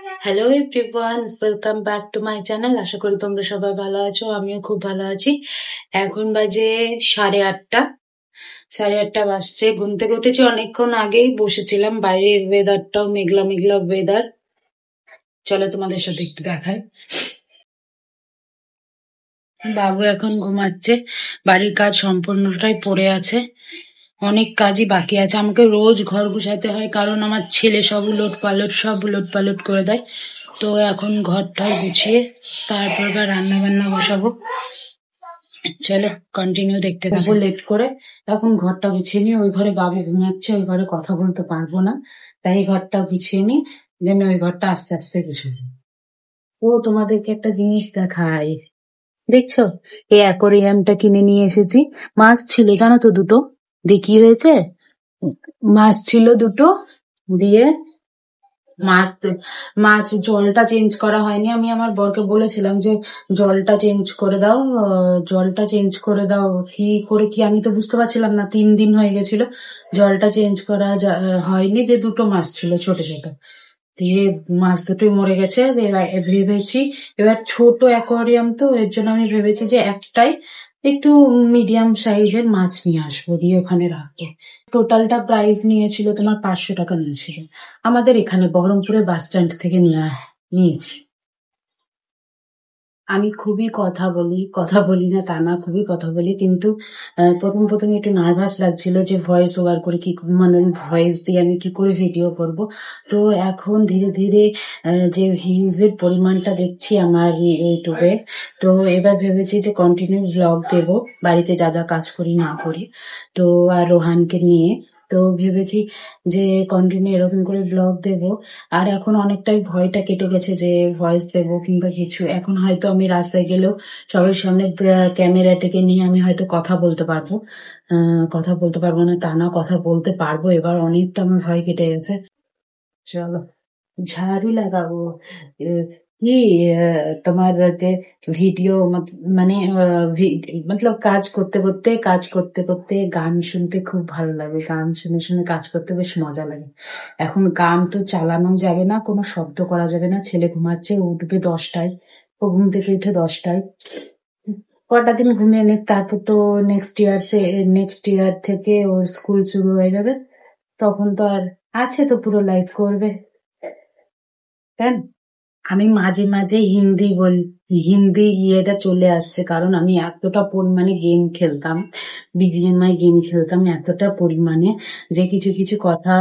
Hello everyone, welcome back to my channel. আশা করি তোমরা সবাই ভালো আছো, আমিও খুব ভালো আছি। এখন বাজে 8:30। 8:30 বাজছে। ঘুম থেকে উঠেছি অনেকক্ষণ আগেই, বসেছিলাম। বাইরের ওয়েদারটাও মেঘলা মেঘলা ওয়েদার। চলো তোমাদের সাথে একটু দেখাই। বাবু এখন ঘুমাচ্ছে, বাড়ির কাজ সম্পূর্ণটাই পড়ে আছে, অনেক কাজই বাকি আছে। আমাকে রোজ ঘর গুছাতে হয়, কারণ আমার ছেলে সব উলট পালট করে দেয়। তো এখন ঘরটা গুছিয়ে তারপর রান্না বান্না বসাবো। চলো কন্টিনিউ দেখতে থাকো। লেট করে এখন ঘরটা গুছিয়ে নিই। ওই ঘরে বাবু ঘুমাচ্ছে, ওই ঘরে কথা বলতে পারবো না, তাই এই ঘরটা গুছিয়ে নিই, দেন ওই ঘরটা আস্তে আস্তে গুছিয়ে নিই। ও তোমাদেরকে একটা জিনিস দেখাই, দেখছো? এই অ্যাকোরিয়ামটা কিনে নিয়ে এসেছি। মাছ ছিল জানো তো দুটো, দিয়ে কি হয়েছে, মাছ ছিল দুটো, দিয়ে মাছ মাছ জলটা চেঞ্জ করা হয়নি। আমি আমার বরকে বলেছিলাম যে জলটা চেঞ্জ করে দাও, জলটা চেঞ্জ করে দাও। কি করে কি আমি তো বুঝতে পারছিলাম না, 3 দিন হয়ে গেছিল, জলটা চেঞ্জ করা হয়নি। দিয়ে দুটো মাছ ছিল ছোট ছোট, দিয়ে মাছ দুটোই মরে গেছে। ভেবেছি এবার ছোট অ্যাকোয়ারিয়াম তো, এর জন্য আমি ভেবেছি যে একটাই একটু মিডিয়াম সাইজের মাছ নিয়ে আসবো, দিয়ে ওখানে রাখবো। টোটালটা প্রাইস নিয়েছিল তোমার 500 টাকা নিয়েছিল। আমাদের এখানে বহরমপুরে বাস স্ট্যান্ড থেকে নিয়েছি। আমি খুবই কথা বলি না তা না, খুবই কথা বলি, কিন্তু প্রথম প্রথম একটু নার্ভাস লাগছিল যে ভয়েস ওভার করে কি, মানে ভয়েস দিয়ে আমি কি করে ভিডিও করব। তো এখন ধীরে ধীরে যে ভিউজের পরিমাণটা দেখছি আমার ইউটিউবে, তো এবার ভেবেছি যে কন্টিনিউ ব্লগ দেব, বাড়িতে যা যা কাজ করি না করি। তো আর রোহানকে নিয়ে, তো ভেবেছি যে কন্টিনিউ এরকম করে ব্লগ দেব। আর এখন অনেকটাই ভয়টা কেটে গেছে যে ভয়েস দেবো কিংবা কিছু। এখন হয়তো আমি রাস্তায় গেলেও সবার সামনে ক্যামেরাটাকে নিয়ে আমি হয়তো কথা বলতে পারবো। কথা বলতে পারবো না তা না, কথা বলতে পারবো। এবার অনেকটা আমার ভয় কেটে গেছে। চলো ঝাড়ু লাগাবো। কি তোমার ভিডিও মানে মতলব কাজ করতে করতে গান শুনতে খুব ভালো লাগে। গান শুনে শুনে কাজ করতে বেশ মজা লাগে। এখন গান তো চালানো যাবে না, কোনো শব্দ করা যাবে না। ছেলে ঘুমাচ্ছে, উঠবে 10টায়, ও ঘুম থেকে উঠে 10টায়। কটা দিন ঘুমিয়ে নিক, তারপর তো নেক্সট ইয়ার থেকে ওর স্কুল শুরু হয়ে যাবে। তখন তো আর আছে, তো পুরো লাইফ করবে। তাই না? আমি মাঝে মাঝে হিন্দি ইয়েটা চলে আসছে, কারণ আমি এতটা পরিমাণে গেম খেলতাম, বিজিএমআই গেম খেলতাম এতটা পরিমাণে, যে কিছু কিছু কথা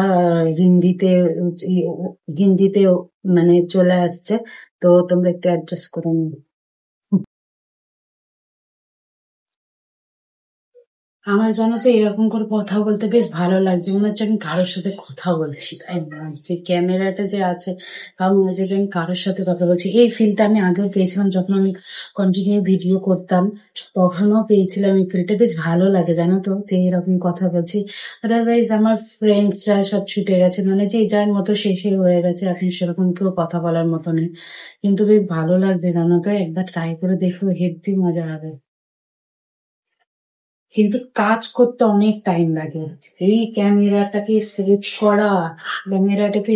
হিন্দিতে মানে চলে আসছে। তো তোমরা একটু অ্যাডজাস্ট করে নিও। আমার জানো তো এরকম করে কথা বলতে বেশ ভালো লাগছে, মনে হচ্ছে আমি কারোর সাথে কথা বলছি, তাই না? যে ক্যামেরাটা যে আছে, তাও মনে হচ্ছে যে আমি কারোর সাথে কথা বলছি। এই ফিলটা আমি আগেও পেয়েছিলাম, যখন আমি কন্টিনিউ ভিডিও করতাম, তখনও পেয়েছিলাম এই ফিলটা। বেশ ভালো লাগে জানো তো, যে এরকম কথা বলছি। আদারওয়াইজ আমার ফ্রেন্ডসরা সব ছুটে গেছে, মানে যে যার মতো শেষে হয়ে গেছে, এখন সেরকম কেউ কথা বলার মতো নেই। কিন্তু বেশ ভালো লাগছে জানো তো, একবার ট্রাই করে দেখো, হেব্বি মজা হবে। কিন্তু কাজ করতে অনেক টাইম লাগে। এই ক্যামেরাটাকে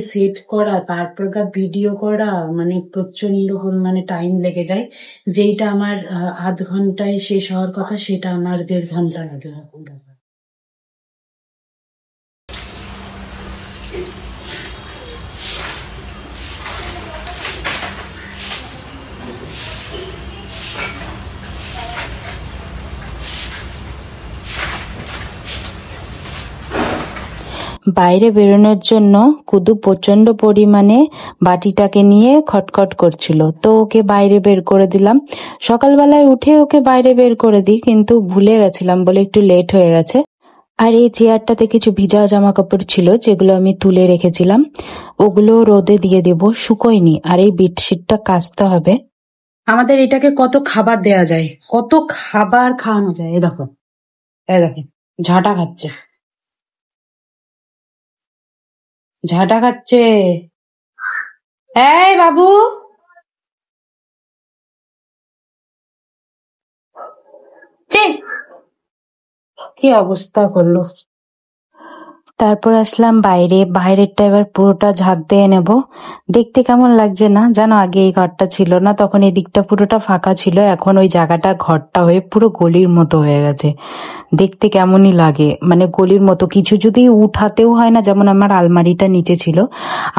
সেট করা, তারপর ভিডিও করা, মানে প্রচন্ড মানে টাইম লেগে যায়। যেইটা আমার আধ ঘন্টায় শেষ হওয়ার কথা, সেটা আমার 1.5 ঘন্টা লাগে। বাইরে বেরোনোর জন্য কুদু প্রচন্ড পরিমাণে বাটিটাকে নিয়ে খটখট করছিল, তো ওকে বাইরে বের করে দিলাম। সকালবেলায় উঠে ওকে বাইরে বের করে দিই, কিন্তু ভুলে গেছিলাম বলে একটু লেট হয়ে গেছে। আর এই চেয়ারটাতে কিছু ভিজা জামা কাপড় ছিল, যেগুলো আমি তুলে রেখেছিলাম, ওগুলো রোদে দিয়ে দেব, শুকোয়নি। আর এই বেডশিটটা কাচতে হবে। আমাদের এটাকে কত খাবার দেয়া যায়, কত খাবার খাওয়ানো যায়। এ দেখো ঝাঁটা খাচ্ছে, ঝাঁটা খাচ্ছে। এই বাবু, ছি, কি অবস্থা করলো। তারপর আসলাম বাইরে, বাইরেরটা এবার পুরোটা ঝাঁট দিয়ে নেব। দেখতে কেমন লাগছে না জানো, আগে এই ঘরটা ছিল না, তখন এই দিকটা পুরোটা ফাঁকা ছিল, এখন ওই জায়গাটা ঘরটা হয়ে পুরো গলির মতো হয়ে গেছে। দেখতে কেমনই লাগে, মানে গলির মতো। কিছু যদি উঠাতেও হয় না, যেমন আমার আলমারিটা নিচে ছিল,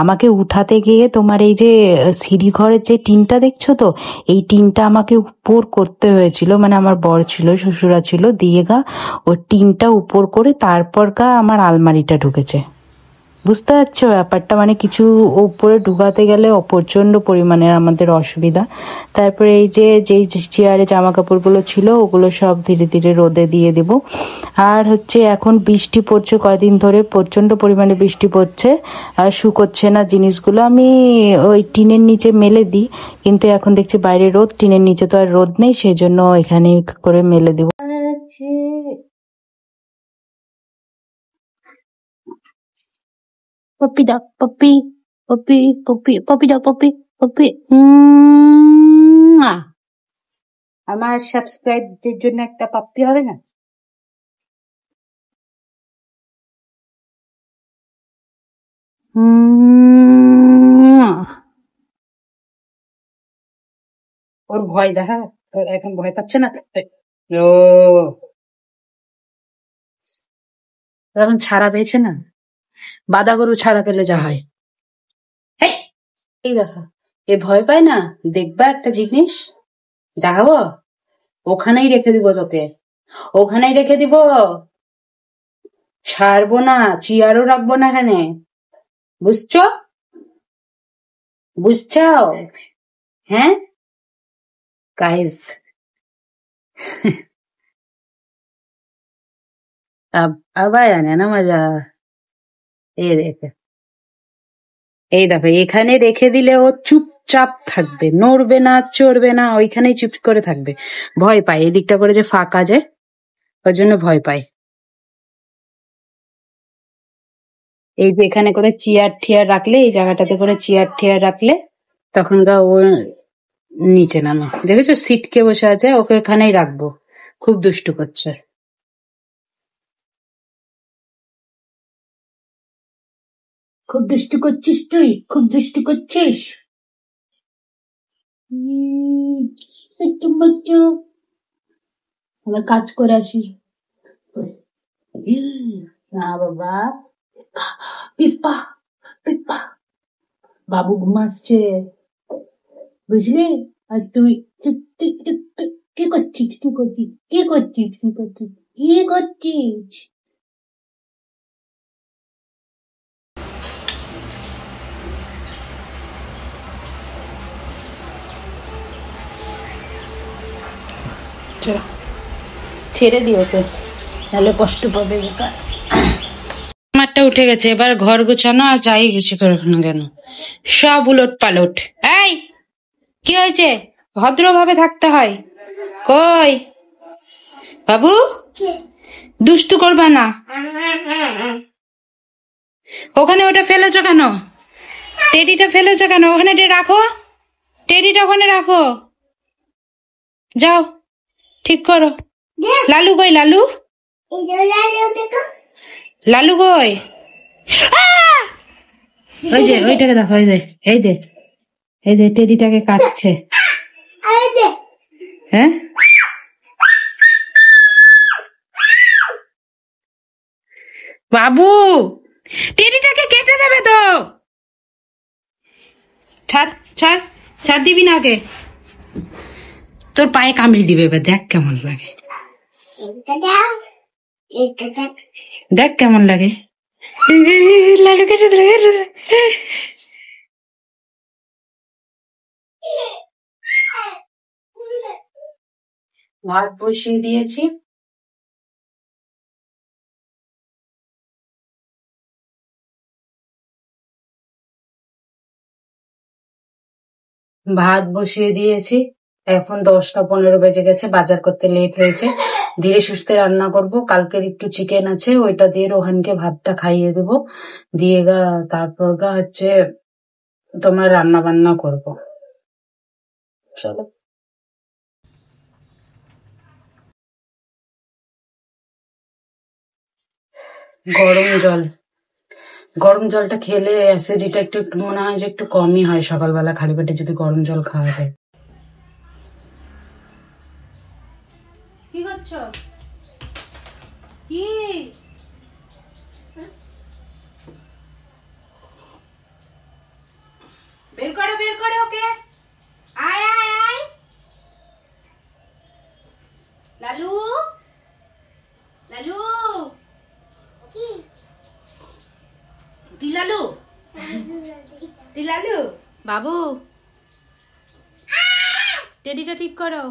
আমাকে উঠাতে গিয়ে তোমার এই যে সিঁড়ি ঘরের যে টিনটা দেখছো তো, এই টিনটা আমাকে উপর করতে হয়েছিল, মানে আমার বর ছিল, শ্বশুরা ছিল, দিয়ে গা ওই টিনটা উপর করে তারপর গা আমার আলমারিটা ঢুকেছে। বুঝতে পারছো ব্যাপারটা, মানে কিছু উপরে ঢুকাতে গেলে প্রচন্ড পরিমাণের আমাদের অসুবিধা। তারপরে এই যে যেই চেয়ারে জামা কাপড়গুলো ছিল ওগুলো সব ধীরে ধীরে রোদে দিয়ে দেব। আর হচ্ছে এখন বৃষ্টি পড়ছে, কয়দিন ধরে প্রচন্ড পরিমাণে বৃষ্টি পড়ছে, আর শুকোচ্ছে না জিনিসগুলো। আমি ওই টিনের নিচে মেলে দিই, কিন্তু এখন দেখছি বাইরে রোদ, টিনের নিচে তো আর রোদ নেই, সেই জন্য এখানে করে মেলে দেবো। পপি দাও, পপি, পপি, পপি, পপি দাও, পপি, পপি। আমার সাবস্ক্রাইবদের জন্য একটা পাপ্পি হবে না? ওর ভয় দেখা, এখন ভয় পাচ্ছে না। ও এখন ছাড়া পেয়েছে না, বাদা গরু ছাড়া পেলে যা হয়। এই দেখো, এ ভয় পায় না। দেখবা একটা জিনিস দেখাবো, ওখানেই রেখে দিব তোকে, ওখানেই রেখে দিব, ছাড়বো না, চেয়ারও রাখবো না এখানে, বুঝছো? বুঝছো? হ্যাঁ গাইস, अब आया ना मजा। এই দেখো, এই দেখো, এখানে রেখে দিলে ও চুপচাপ থাকবে, নড়বে না, চড়বে না, ওইখানেই চুপ করে থাকবে। ভয় পায়, এই দিকটা করে যে ফাঁকা যায়, ওর জন্য ভয় পায়। এই যে এখানে করে চেয়ার ঠেয়ার রাখলে, এই জায়গাটাতে করে চেয়ার ঠেয়ার রাখলে তখন গা ও নিচে নামে। দেখেছো সিটকে বসে আছে, ওকে এখানেই রাখবো। খুব দুষ্টু করছে। খুব দুষ্টু করছিস তুই, খুব দুষ্টু করছিস। একটু বাচ্চু, আমার কাজ করে আসি। না বাবা, পিপ্পা, পিপ্পা, বাবু ঘুমাচ্ছে, বুঝলি? আর তুই কি করছিস, কি করছিস, কি করছিস, কি করছিস, কি করছিস? চলো ছেড়ে দিও ওকে, তাহলে কষ্ট পাবে বেকার। আমারটা উঠে গেছে, এবার ঘর গোছানো আর যাই গুছি করে না কেন সব উলট পালট। এই কি হয়েছে? ভদ্রভাবে থাকতে হয়। কই বাবু, দুষ্টু করবা না। ওখানে ওটা ফেলেছো কেন? টেডিটা ফেলেছো কেন? ওখানে রাখো, টেডিটা ওখানে রাখো, যাও ঠিক করো। লালু কই, লালু, লালু কই? ওই যে ওইটাকে দেখো, এই যে, এই যে, এই যে টেডিটাকে কাটছে। হ্যাঁ বাবু, টেডিটাকে কেটে দেবে তো। ছাড়, ছাড়, ছাড়, দিবি না ওকে, তোর পায়ে কামড়ি দিবে, এবার দেখ কেমন লাগে, দেখ কেমন লাগে। লালু কেটে দিল। ভাত বসিয়ে দিয়েছি, ভাত বসিয়ে দিয়েছি, এখন 10টা 15 বেজে গেছে, বাজার করতে লেট হয়েছে। ধীরে সুস্থে রান্না করব, কালকের একটু চিকেন আছে, ওইটা দিয়ে রোহানকে ভাতটা খাইয়ে দেবো, দিয়ে গা তারপর গা হচ্ছে তোমার রান্না বান্না করব। চলো। গরম জল গরম জলটা খেলে অ্যাসিডিটা একটু একটু মনে হয় যে একটু কমই হয় সকালবেলা খালি পেটে যদি গরম জল খাওয়া যায়। কি করছো? কি বের করো ওকে। আয় আয় আয় লালু, লালু তুই লালু, তুই লালু বাবু, টেডিটা ঠিক করো।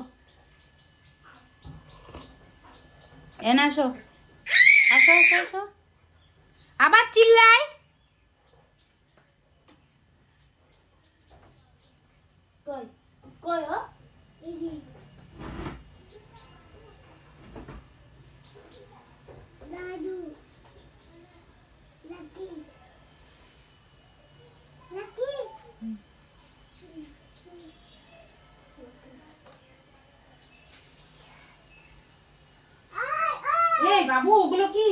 এন আসো, আসো আসো আসো। আবার চিল্লাই। কই কই ও দিদি লাডু লাকি লাকি। এই বাবু ওগুলো কি?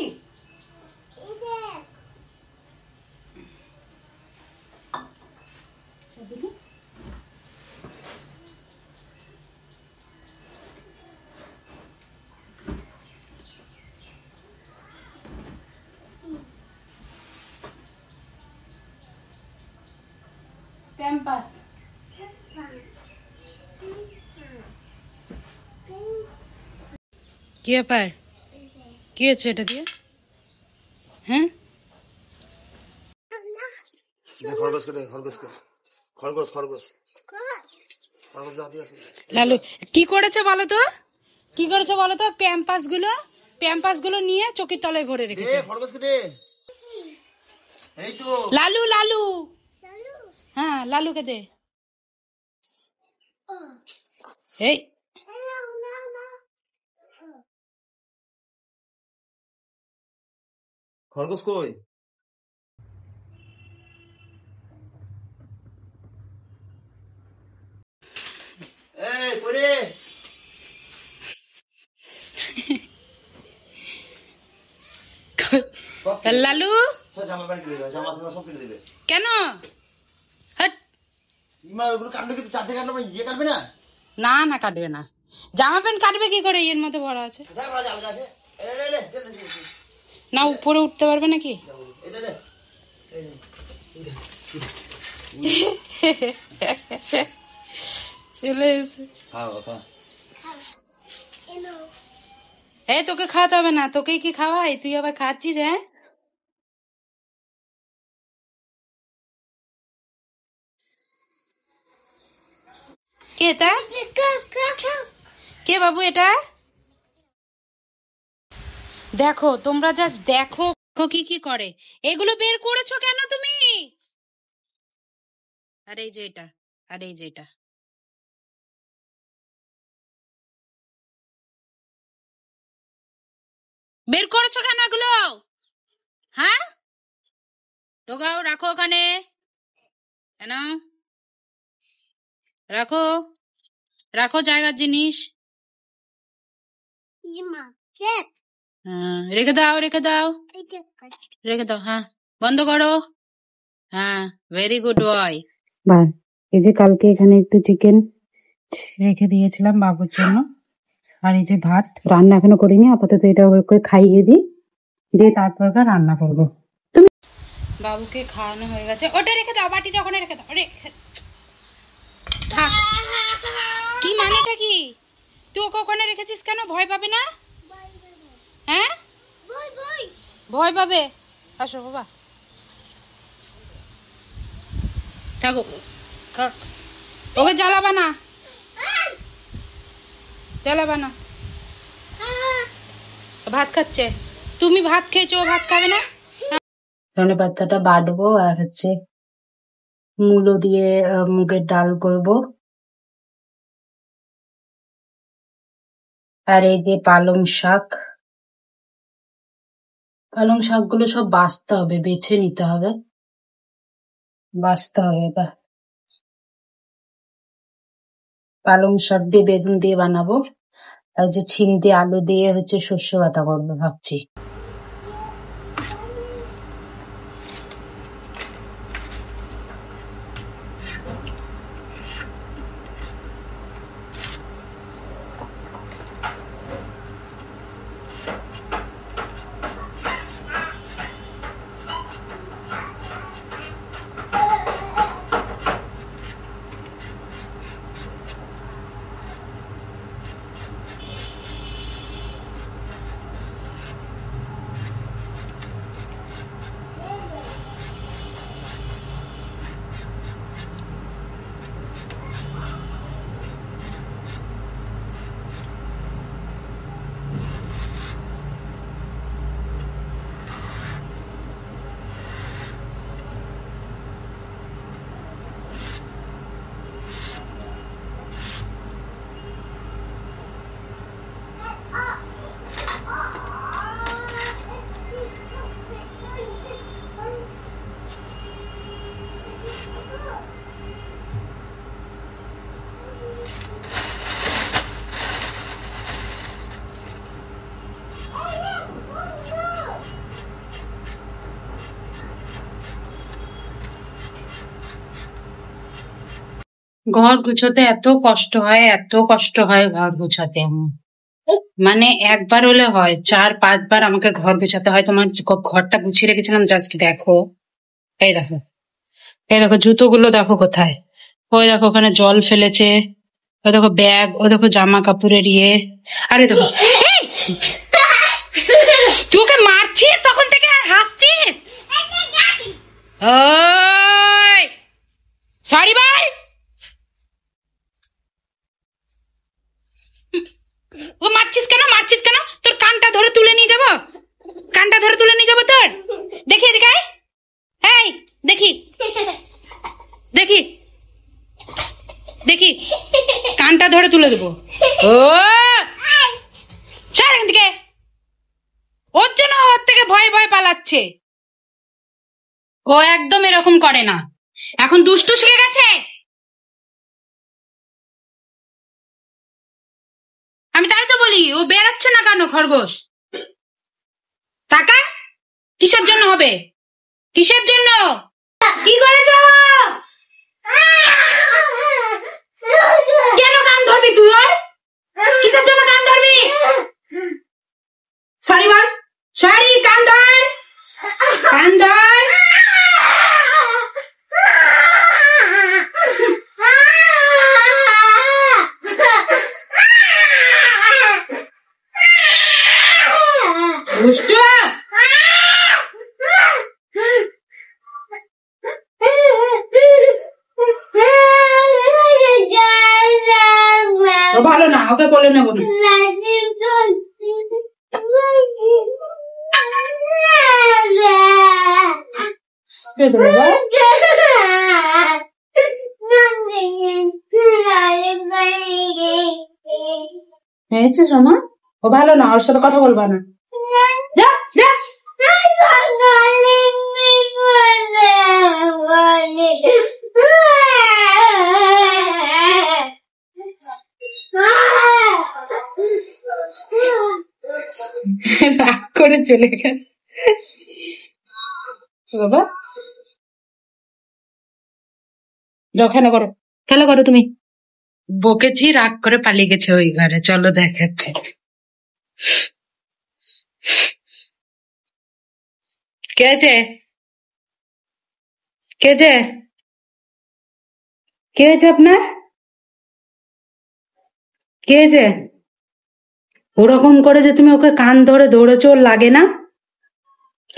প্যাম্পাস। কি ব্যাপার? কি হচ্ছে এটা দিয়ে? হ্যাঁ লালু কি করেছে বলো তো, কি করেছে বলো তো? প্যাম্পাস গুলো নিয়ে চোখের তলায় ভরে রেখেছে। লালু লালু, হ্যাঁ লালুকে দে। এই খরগোশ কই? এই কইরে লালু জামা প্যান্ট কিনে দেবে, জামা প্যান্ট সব কিনে দেবে। কেন? হাট। ইমা ওগুলো কাটবে কিন্তু চারটে কাটবে, ইয়ে কাটবে না। না না কাটবে না, জামা প্যান্ট কাটবে কি করে? এর মধ্যে ভরা আছে। কোথায় বলা যাবে আছে? এই লে লে লে না উপরে উঠতে পারবে নাকি? এই দে দে চলে এসে খাও খা। এই তোকে খাওয়াতে হবে না, তোকে কি খাওয়াই? তুই আবার খাচ্ছিস? হ্যাঁ কে এটা? কে বাবু এটা? দেখো তোমরা জাস্ট দেখো কি কি করে। এগুলো বের করেছো কেন তুমি? আর এই যে এটা, আর এই যে এটা। বের করেছো কেন এগুলো? হ্যাঁ ঢোকাও, রাখো ওখানে। কেন রাখো? রাখো জায়গার জিনিস। হ্যাঁ রেখে দাও, রেখে দাও, রেখে দাও। হ্যাঁ বন্ধ করো। হ্যাঁ ভেরি গুড বয়। বা এই যে কালকে এখানে একটু চিকেন রেখে দিয়েছিলাম বাবুর জন্য, আর এই যে ভাত রান্না এখনো করিনি, আপাতত এটা ওকে খাইয়ে দিই, দিয়ে তারপর রান্না করবো। বাবুকে খাওয়ানো হয়ে গেছে, ওটা রেখে দাও, বাটিটা ওখানে রেখে দাও। থাক। কি মানেটা কি? তুই ওকে ওখানে রেখেছিস কেন? ভয় পাবে না? হ্যাঁ ভয় পাবে। আসো বাবা থাকো, ওকে জ্বালাবা না, জ্বালাবা না। ভাত খাচ্ছে, তুমি ভাত খেয়েছো, ও ভাত খাবে না? ধনে পাতাটা বাটবো, আর হচ্ছে মূলো দিয়ে মুগের ডাল করব, আর এই দিয়ে পালং শাক। পালং শাকগুলো সব বাছতে হবে, বেছে নিতে হবে, বাছতে হবে। এবার পালং শাক দিয়ে বেগুন দিয়ে বানাবো, আর যে ছিম দিয়ে আলু দিয়ে হচ্ছে সর্ষে বাটা করবো ভাবছি। ঘর গুছোতে এত কষ্ট হয় ঘর গুছাতে আমার। মানে একবার হলে হয়, 4-5 বার আমাকে ঘর গুছাতে হয়। তোমার ঘরটা গুছিয়ে রেখেছিলাম, জাস্ট দেখো। এই দেখো, এই দেখো জুতোগুলো দেখো কোথায়। ওই দেখো ওখানে জল ফেলেছে। ওই দেখো ব্যাগ, ওই দেখো জামা কাপড়ের ইয়ে। আরে দেখো, এই! তুই ওকে মারছিস তখন থেকে আর হাসছিস? ওই সরি বল। ও মারছিস কেন? তোর কানটা ধরে তুলে নিয়ে যাবো তোর। দেখি এদিকে আয়। এই দেখি দেখি দেখি কানটা ধরে তুলে দেবো। ও সর এখান থেকে। ওর জন্য ওর থেকে ভয়ে ভয়ে পালাচ্ছে। ও একদম এরকম করে না, এখন দুষ্টু শিখে গেছে। আমি তাই তো বলি, ও বেরোচ্ছে না কেন খরগোশ? টাকা কিসের জন্য হবে? কিসের জন্য? কি করেছ? কেন কান ধরবি তুই ওর? কিসের জন্য কান ধরবি? সরি বল। সরি, কান ধর। কান ধর। দুষ্টু। ভালো না, ওকে বলে নেবো না। হয়েছে সোনা, ও ভালো না, ওর সাথে কথা বলবা না। যা যা। রাগ করে চলে গেল বাবা। যাও খেলা করো তুমি। বকেছি, রাগ করে পালিয়ে গেছে ওই ঘরে। চলো দেখাচ্ছে। কে আছে? কে আছে? কে হয়েছে আপনার? কে হয়েছে? ওরকম করে যে তুমি ওকে কান ধরে দৌড়েছো, ওর লাগে না?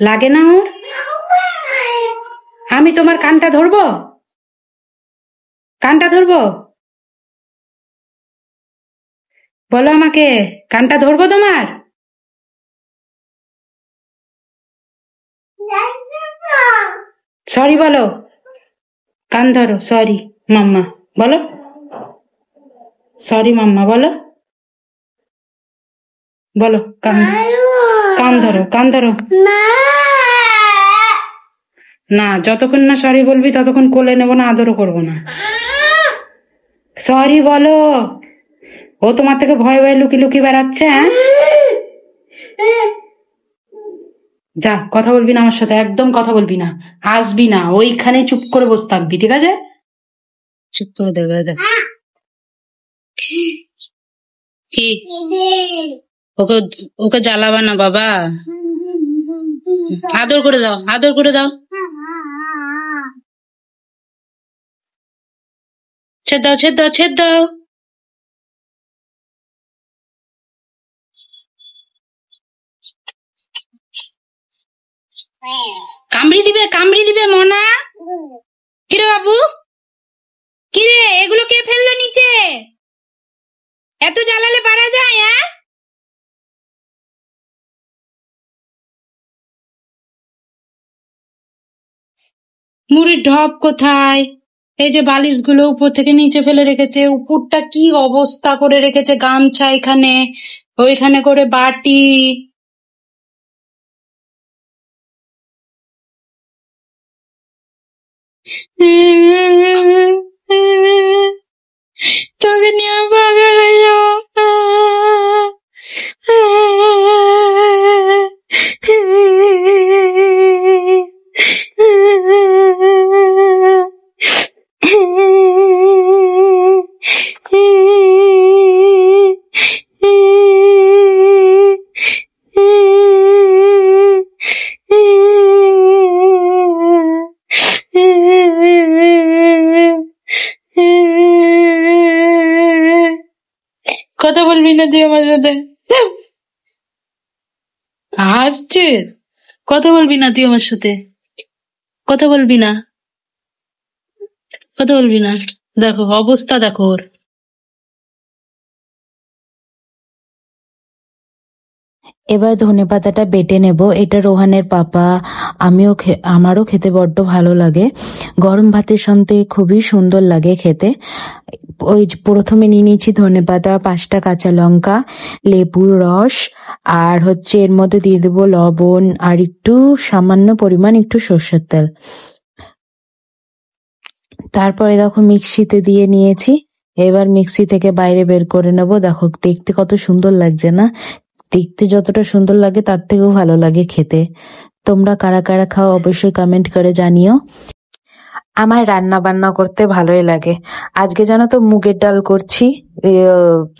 লাগে না ওর? আমি তোমার কানটা ধরবো? কানটা ধরবো? বলো আমাকে, কানটা ধরবো তোমার? সরি বলো। কান ধরো। সরি মাম্মা বলো। সরি মাম্মা বলো। বলো কান ধরো। কান ধরো না। যতক্ষণ না সরি বলবি ততক্ষণ কোলে নেবো না, আদরও করবো না। সরি বলো। ও তোমার থেকে ভয়ে ভয়ে লুকি লুকি বেড়াচ্ছে। হ্যাঁ, যা, কথা বলবি না আমার সাথে, একদম কথা বলবি না, আসবি না, ওইখানে চুপ করে বসে থাকবি, ঠিক আছে? চুপ করে দেবে। দেখ কি, ওকে জ্বালাবা না বাবা। আদর করে দাও, আদর করে দাও। ছেদ দাও, ছেদ দাও, ছেদ দাও। কামড়ি দিবে মনা। কিরে বাবু, কিরে এগুলো কে ফেললো নিচে? এত জ্বালালে পারা যায়? হ্যাঁ, মুড়ির ঢপ কোথায়? এই যে বালিশগুলো উপর থেকে নিচে ফেলে রেখেছে, উপরটা কি অবস্থা করে রেখেছে, গামছা এখানে, ওইখানে করে বাটি। তোকে নিয়ে পাগল হয়ে যাবো। বলবি না তুই আমার সাথে? হাসছিস? কথা বলবি না তুই আমার সাথে? কথা বলবি না? কথা বলবি না? দেখো অবস্থা, দেখো ওর। এবার ধনেপাতাটা বেটে নেব। এটা রোহানের পাপা, আমারও খেতে বড্ড ভালো লাগে। গরম ভাতের সঙ্গে খুবই সুন্দর লাগে খেতে। ওই প্রথমে নিয়ে নিয়েছি ধনেপাতা, 5টা কাঁচা লঙ্কা, লেবুর রস, আর হচ্ছে এর মধ্যে দিয়ে দেবো লবণ আর একটু সামান্য পরিমাণ একটু সর্ষের তেল। তারপরে দেখো মিক্সিতে দিয়ে নিয়েছি। এবার মিক্সি থেকে বাইরে বের করে নেব। দেখো দেখতে কত সুন্দর লাগছে না? দেখতে যতটা সুন্দর লাগে তার থেকেও ভালো লাগে খেতে। তোমরা কারা কারা খাও অবশ্যই কমেন্ট করে জানিও। আমার রান্না বান্না করতে ভালোই লাগে। আজকে জানো তো মুগের ডাল করছি।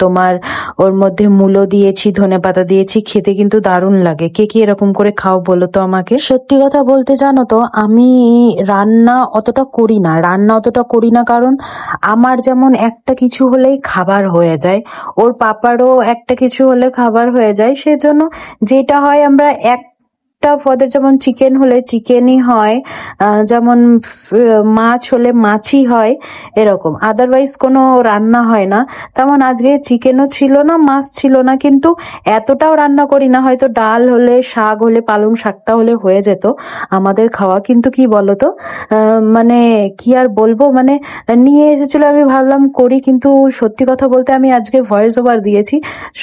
তোমার ওর মধ্যে মূলো দিয়েছি, ধনেপাতা দিয়েছি, খেতে কিন্তু দারুণ লাগে। কে কি এরকম করে খাও বলো তো আমাকে। সত্যি কথা বলতে জানো তো আমি রান্না অতটা করি না কারণ আমার যেমন একটা কিছু হলেই খাবার হয়ে যায়, ওর পাপারও একটা কিছু হলে খাবার হয়ে যায়। সেজন্য যেটা হয় আমরা একটা পদের, যেমন চিকেন হলে চিকেনই হয়, যেমন মাছ হলে মাছই হয়, এরকম। আদারওয়াইজ কোনো রান্না হয় না। তেমন আজকে চিকেনও ছিল না, মাছ ছিল না, কিন্তু এতটাও রান্না করি না। হয়তো ডাল হলে, শাক হলে, পালং শাকটা হলে হয়ে যেত আমাদের খাওয়া। কিন্তু কি বলতো, মানে কি আর বলবো, মানে নিয়ে এসেছিল, আমি ভাবলাম করি, কিন্তু সত্যি কথা বলতে আমি আজকে ভয়েস ওভার দিয়েছি।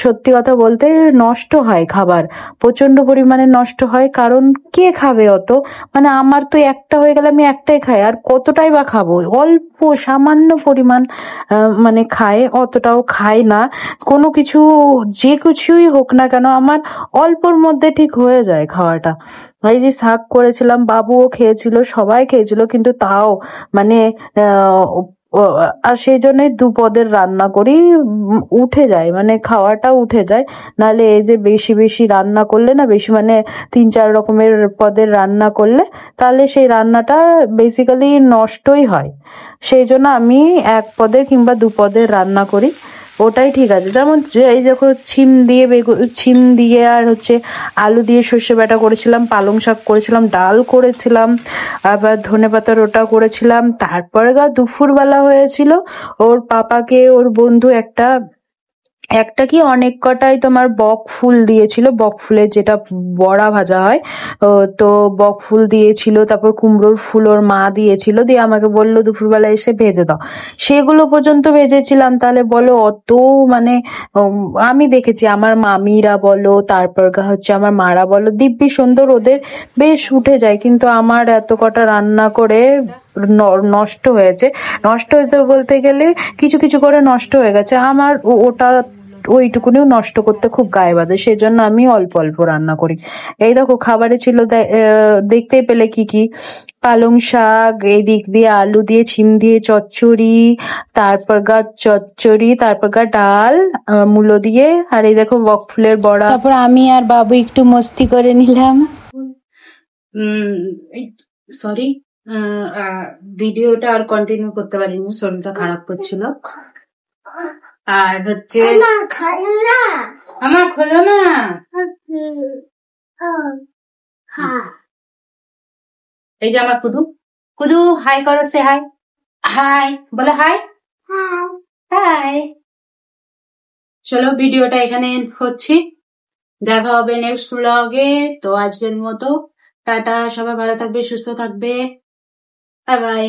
সত্যি কথা বলতে নষ্ট হয় খাবার, প্রচন্ড পরিমাণে নষ্ট হয়। কারণ কে খাবে অত? মানে আমার তো একটা হয়ে গেলে আমি একটাই খাই, আর কতটাই বা খাবো? অল্প সামান্য পরিমাণ মানে খাই, অতটাও খাই না। কোনো কিছু, যে কিছুই হোক না কেন, আমার অল্পর মধ্যে ঠিক হয়ে যায় খাওয়াটা। এই যে শাক করেছিলাম, বাবুও খেয়েছিল, সবাই খেয়েছিল, কিন্তু তাও মানে আর সেই জন্যই 2 পদের রান্না করি। উঠে যায়, মানে খাওয়াটা উঠে যায়। নাহলে এই যে বেশি বেশি রান্না করলে না, বেশি মানে 3-4 রকমের পদের রান্না করলে, তাহলে সেই রান্নাটা বেসিক্যালি নষ্টই হয়। সেই জন্য আমি 1 পদের কিংবা 2 পদের রান্না করি, ওটাই ঠিক আছে। যেমন এই দেখো ছিম দিয়ে আর হচ্ছে আলু দিয়ে সর্ষে বাটা করেছিলাম, পালং শাক করেছিলাম, ডাল করেছিলাম, আবার ধনেপাতার ওটা করেছিলাম। তারপরে দুপুরবেলা হয়েছিল, ওর পাপাকে ওর বন্ধু একটা কি অনেক কটাই তোমার বক ফুল দিয়েছিল, বক ফুলের যেটা বড়া ভাজা হয়, তো বক ফুল দিয়েছিল। তারপর কুমড়োর ফুল ওর মা দিয়েছিল, দিয়ে আমাকে বললো দুপুরবেলা এসে ভেজে দাও। সেগুলো পর্যন্ত ভেজেছিলাম। তাহলে বলো অত, মানে আমি দেখেছি আমার মামিরা বলো, তারপর হচ্ছে আমার মারা বলো, দিব্যি সুন্দর ওদের বেশ উঠে যায়, কিন্তু আমার এত কটা রান্না করে নষ্ট হয়েছে। নষ্ট হতে বলতে গেলে কিছু কিছু করে নষ্ট হয়ে গেছে আমার। ওটা ওইটুকুনিও নষ্ট করতে খুব গায়ে বাঁধে, সেই জন্য আমি অল্প অল্প রান্না করি। এই দেখো খাবারে ছিল, দেখতেই পেলে কি কি, পালং শাক, এই দিক দিয়ে আলু দিয়ে ছিম দিয়ে চচ্চড়ি, তারপর চচ্চড়ি, তারপর ডাল, মূলো দিয়ে, আর এই দেখো বক ফুলের বড়া। তারপর আমি আর বাবু একটু মস্তি করে নিলাম। সরি, ভিডিওটা আর কন্টিনিউ করতে পারিনি, শরীরটা খারাপ করছিল। আর হচ্ছে আমার খোলো না, এই যে আমার কুদু হাই করো, সে হাই, হাই বলে, হাই হাই। চলো ভিডিওটা এখানে হচ্ছে, দেখা হবে নেক্সট ব্লগে। তো আজকের মতো টাটা, সবাই ভালো থাকবে, সুস্থ থাকবে, বাই বাই।